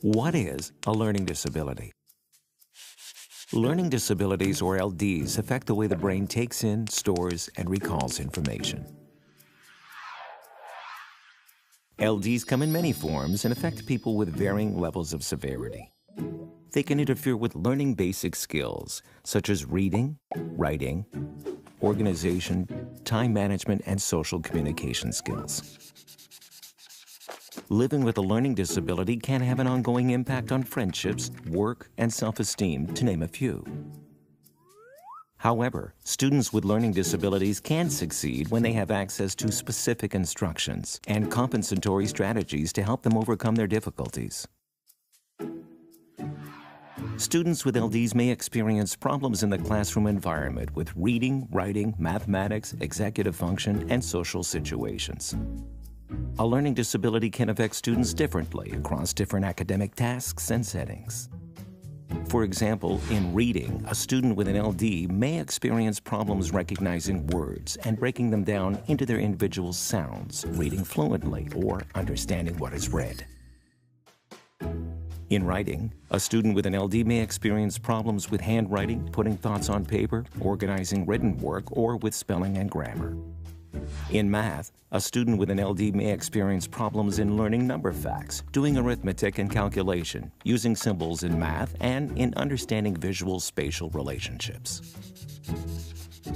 What is a learning disability? Learning disabilities, or LDs, affect the way the brain takes in, stores, and recalls information. LDs come in many forms and affect people with varying levels of severity. They can interfere with learning basic skills, such as reading, writing, organization, time management, and social communication skills. Living with a learning disability can have an ongoing impact on friendships, work, and self-esteem, to name a few. However, students with learning disabilities can succeed when they have access to specific instructions and compensatory strategies to help them overcome their difficulties. Students with LDs may experience problems in the classroom environment with reading, writing, mathematics, executive function, and social situations. A learning disability can affect students differently across different academic tasks and settings. For example, in reading, a student with an LD may experience problems recognizing words and breaking them down into their individual sounds, reading fluently, or understanding what is read. In writing, a student with an LD may experience problems with handwriting, putting thoughts on paper, organizing written work, or with spelling and grammar. In math, a student with an LD may experience problems in learning number facts, doing arithmetic and calculation, using symbols in math, and in understanding visual spatial relationships.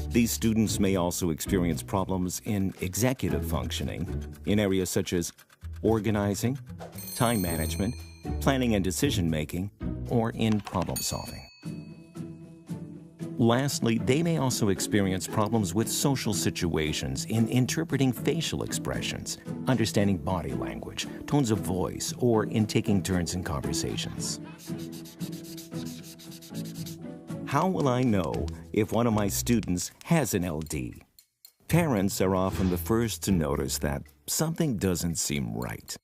These students may also experience problems in executive functioning, in areas such as organizing, time management, planning and decision-making, or in problem-solving. Lastly, they may also experience problems with social situations in interpreting facial expressions, understanding body language, tones of voice, or in taking turns in conversations. How will I know if one of my students has an LD? Parents are often the first to notice that something doesn't seem right.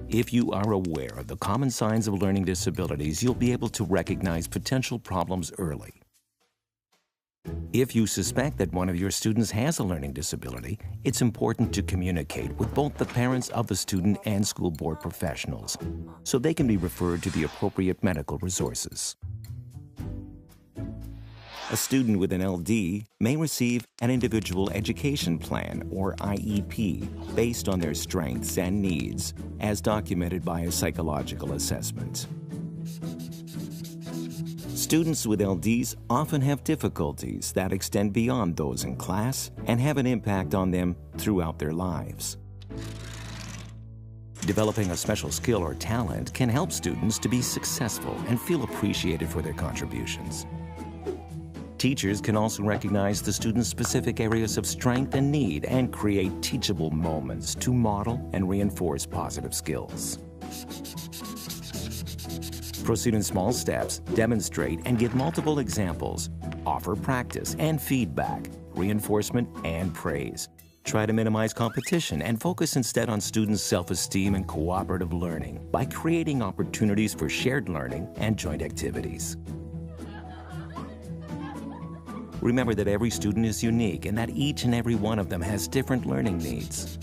If you are aware of the common signs of learning disabilities, you'll be able to recognize potential problems early. If you suspect that one of your students has a learning disability, it's important to communicate with both the parents of the student and school board professionals so they can be referred to the appropriate medical resources. A student with an LD may receive an individual education plan, or IEP, based on their strengths and needs, as documented by a psychological assessment. Students with LDs often have difficulties that extend beyond those in class and have an impact on them throughout their lives. Developing a special skill or talent can help students to be successful and feel appreciated for their contributions. Teachers can also recognize the student's specific areas of strength and need and create teachable moments to model and reinforce positive skills. Proceed in small steps, demonstrate and give multiple examples, offer practice and feedback, reinforcement and praise. Try to minimize competition and focus instead on students' self-esteem and cooperative learning by creating opportunities for shared learning and joint activities. Remember that every student is unique and that each and every one of them has different learning needs.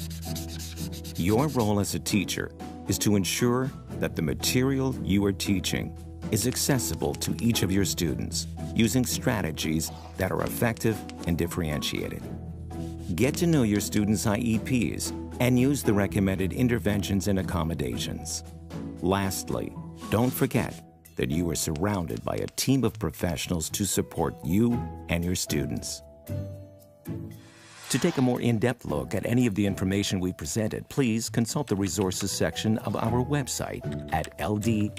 Your role as a teacher is to ensure that the material you are teaching is accessible to each of your students using strategies that are effective and differentiated. Get to know your students' IEPs and use the recommended interventions and accommodations. Lastly, don't forget that you are surrounded by a team of professionals to support you and your students. To take a more in-depth look at any of the information we presented, please consult the resources section of our website at ld@school.ca.